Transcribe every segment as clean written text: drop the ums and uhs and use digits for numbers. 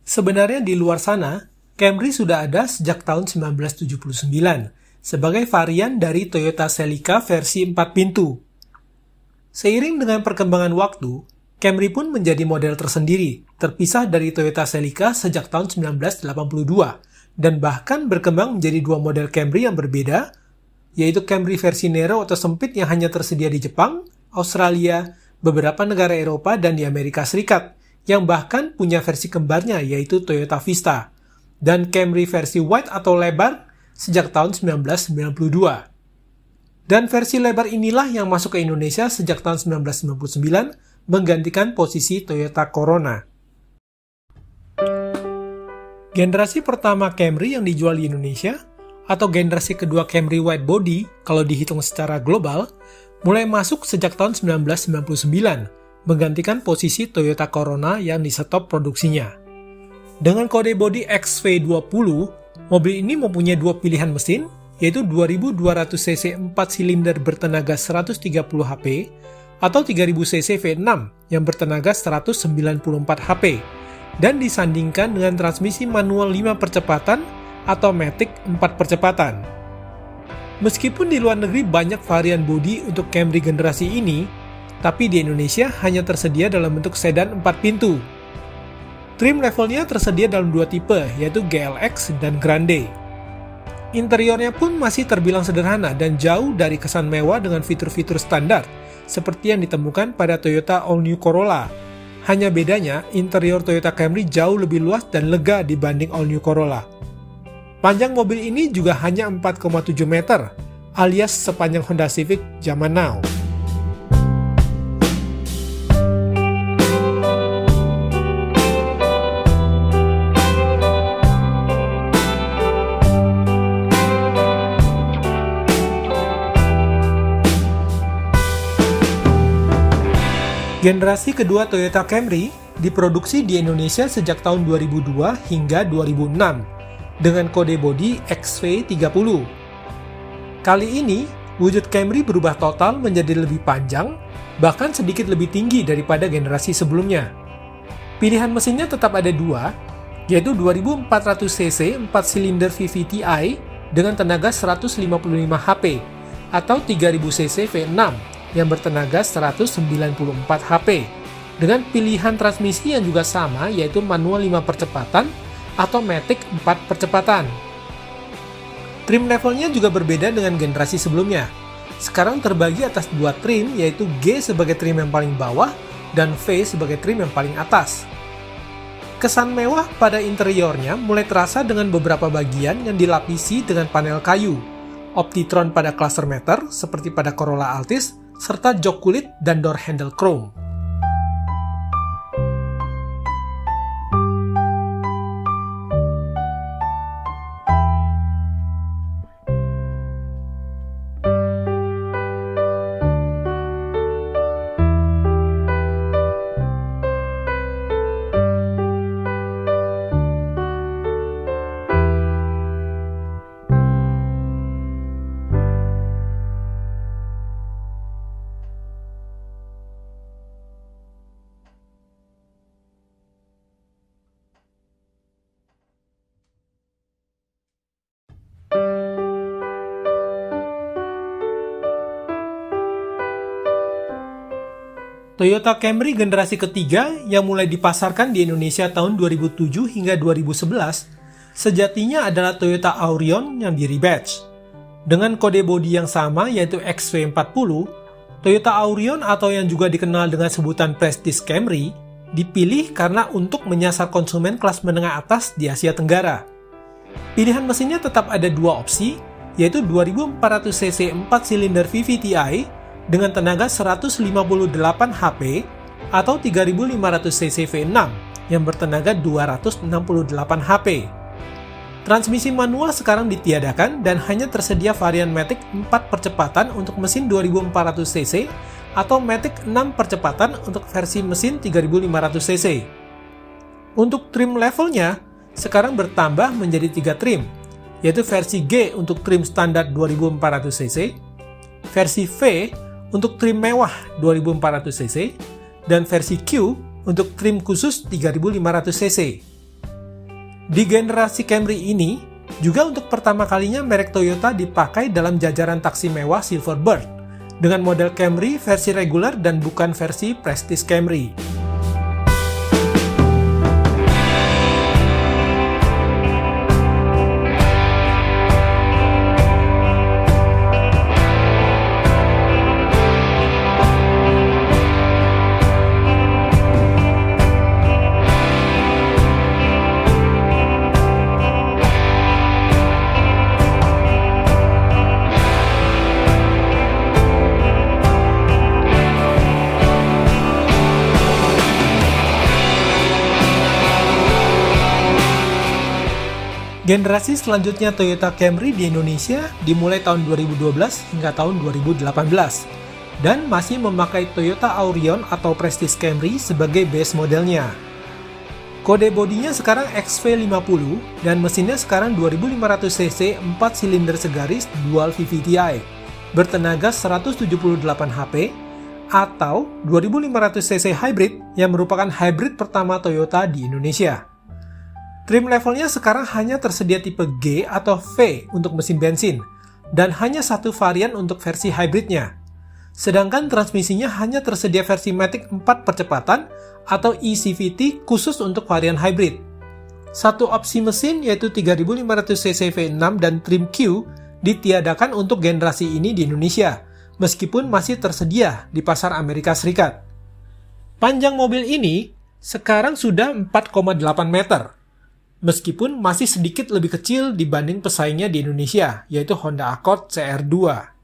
Sebenarnya di luar sana, Camry sudah ada sejak tahun 1979 sebagai varian dari Toyota Celica versi 4 pintu. Seiring dengan perkembangan waktu, Camry pun menjadi model tersendiri, terpisah dari Toyota Celica sejak tahun 1982, dan bahkan berkembang menjadi dua model Camry yang berbeda, yaitu Camry versi Nero atau sempit yang hanya tersedia di Jepang, Australia, beberapa negara Eropa, dan di Amerika Serikat, yang bahkan punya versi kembarnya yaitu Toyota Vista, dan Camry versi wide atau lebar sejak tahun 1992. Dan versi lebar inilah yang masuk ke Indonesia sejak tahun 1999 menggantikan posisi Toyota Corona. Generasi pertama Camry yang dijual di Indonesia, atau generasi kedua Camry wide body kalau dihitung secara global, mulai masuk sejak tahun 1999, menggantikan posisi Toyota Corona yang di-stop produksinya. Dengan kode bodi XV20, mobil ini mempunyai dua pilihan mesin, yaitu 2200 cc 4 silinder bertenaga 130 HP atau 3000 cc V6 yang bertenaga 194 HP, dan disandingkan dengan transmisi manual 5 percepatan atau Matic 4 percepatan. Meskipun di luar negeri banyak varian bodi untuk Camry generasi ini, tapi di Indonesia hanya tersedia dalam bentuk sedan 4 pintu. Trim levelnya tersedia dalam dua tipe, yaitu GLX dan Grande. Interiornya pun masih terbilang sederhana dan jauh dari kesan mewah dengan fitur-fitur standar, seperti yang ditemukan pada Toyota All New Corolla. Hanya bedanya, interior Toyota Camry jauh lebih luas dan lega dibanding All New Corolla. Panjang mobil ini juga hanya 4,7 meter, alias sepanjang Honda Civic zaman now. Generasi kedua Toyota Camry diproduksi di Indonesia sejak tahun 2002 hingga 2006 dengan kode bodi XV30. Kali ini, wujud Camry berubah total menjadi lebih panjang, bahkan sedikit lebih tinggi daripada generasi sebelumnya. Pilihan mesinnya tetap ada dua, yaitu 2400 cc 4 silinder VVT-i dengan tenaga 155 HP atau 3000 cc V6 yang bertenaga 194 HP, dengan pilihan transmisi yang juga sama yaitu manual 5 percepatan atau Matic 4 percepatan. Trim levelnya juga berbeda dengan generasi sebelumnya. Sekarang terbagi atas dua trim, yaitu G sebagai trim yang paling bawah dan V sebagai trim yang paling atas. Kesan mewah pada interiornya mulai terasa dengan beberapa bagian yang dilapisi dengan panel kayu, Optitron pada cluster meter seperti pada Corolla Altis, serta jok kulit dan door handle chrome. Toyota Camry generasi ketiga yang mulai dipasarkan di Indonesia tahun 2007 hingga 2011 sejatinya adalah Toyota Aurion yang di-rebadge. Dengan kode bodi yang sama yaitu XV40, Toyota Aurion atau yang juga dikenal dengan sebutan Prestige Camry dipilih karena untuk menyasar konsumen kelas menengah atas di Asia Tenggara. Pilihan mesinnya tetap ada dua opsi, yaitu 2400 cc 4 silinder VVT-i dengan tenaga 158 HP atau 3500 cc V6 yang bertenaga 268 HP. Transmisi manual sekarang ditiadakan dan hanya tersedia varian Matic 4 percepatan untuk mesin 2400 cc atau Matic 6 percepatan untuk versi mesin 3500 cc. Untuk trim levelnya, sekarang bertambah menjadi 3 trim, yaitu versi G untuk trim standar 2400 cc, versi V untuk trim mewah 2400 cc, dan versi Q untuk trim khusus 3500 cc. Di generasi Camry ini, juga untuk pertama kalinya merek Toyota dipakai dalam jajaran taksi mewah Silverbird, dengan model Camry versi reguler dan bukan versi Prestige Camry. Generasi selanjutnya Toyota Camry di Indonesia dimulai tahun 2012 hingga tahun 2018 dan masih memakai Toyota Aurion atau Prestige Camry sebagai base modelnya. Kode bodinya sekarang XV50 dan mesinnya sekarang 2500cc 4 silinder segaris dual VVTi bertenaga 178 HP atau 2500cc hybrid yang merupakan hybrid pertama Toyota di Indonesia. Trim levelnya sekarang hanya tersedia tipe G atau V untuk mesin bensin, dan hanya satu varian untuk versi hybridnya. Sedangkan transmisinya hanya tersedia versi Matic 4 percepatan atau eCVT khusus untuk varian hybrid. Satu opsi mesin yaitu 3500cc V6 dan trim Q ditiadakan untuk generasi ini di Indonesia, meskipun masih tersedia di pasar Amerika Serikat. Panjang mobil ini sekarang sudah 4,8 meter. Meskipun masih sedikit lebih kecil dibanding pesaingnya di Indonesia, yaitu Honda Accord CR2.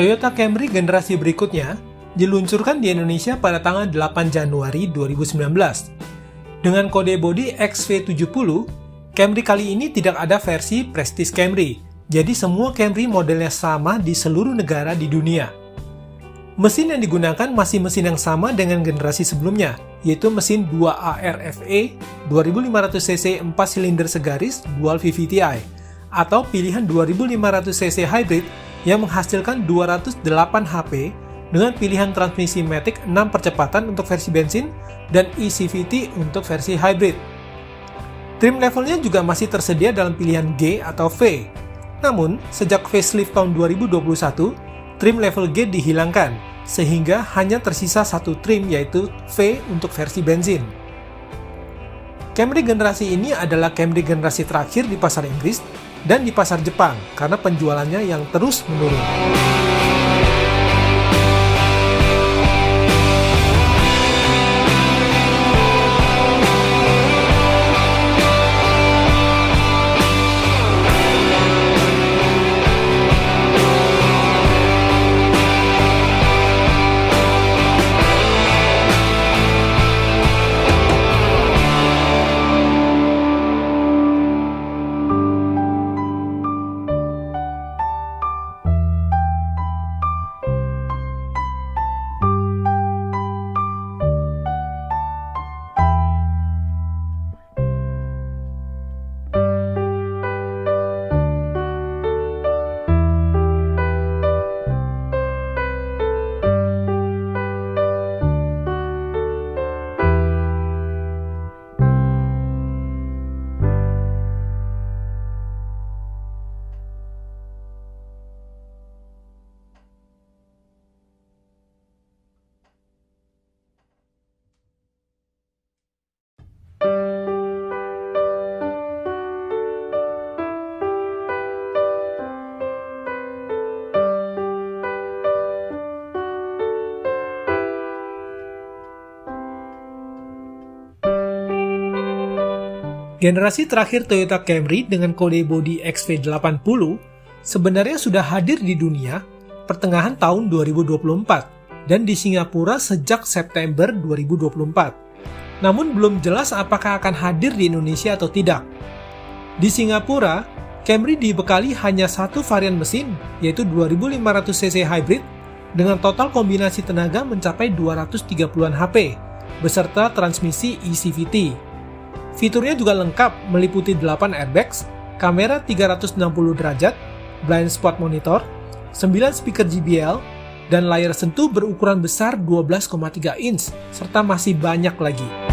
Toyota Camry generasi berikutnya diluncurkan di Indonesia pada tanggal 8 Januari 2019. Dengan kode bodi XV70, Camry kali ini tidak ada versi Prestige Camry, jadi semua Camry modelnya sama di seluruh negara di dunia. Mesin yang digunakan masih mesin yang sama dengan generasi sebelumnya, yaitu mesin 2ARFE 2500cc 4 silinder segaris dual VVTi, atau pilihan 2500cc hybrid yang menghasilkan 208 HP dengan pilihan transmisi Matic 6 percepatan untuk versi bensin dan eCVT untuk versi hybrid. Trim levelnya juga masih tersedia dalam pilihan G atau V. Namun, sejak facelift tahun 2021, trim level G dihilangkan, sehingga hanya tersisa satu trim yaitu V untuk versi bensin. Camry generasi ini adalah Camry generasi terakhir di pasar Inggris dan di pasar Jepang karena penjualannya yang terus menurun. Generasi terakhir Toyota Camry dengan kode bodi XV80 sebenarnya sudah hadir di dunia pertengahan tahun 2024 dan di Singapura sejak September 2024. Namun belum jelas apakah akan hadir di Indonesia atau tidak. Di Singapura, Camry dibekali hanya satu varian mesin, yaitu 2500cc hybrid dengan total kombinasi tenaga mencapai 230-an HP, beserta transmisi eCVT. Fiturnya juga lengkap, meliputi 8 airbags, kamera 360 derajat, blind spot monitor, 9 speaker JBL, dan layar sentuh berukuran besar 12,3 inch, serta masih banyak lagi.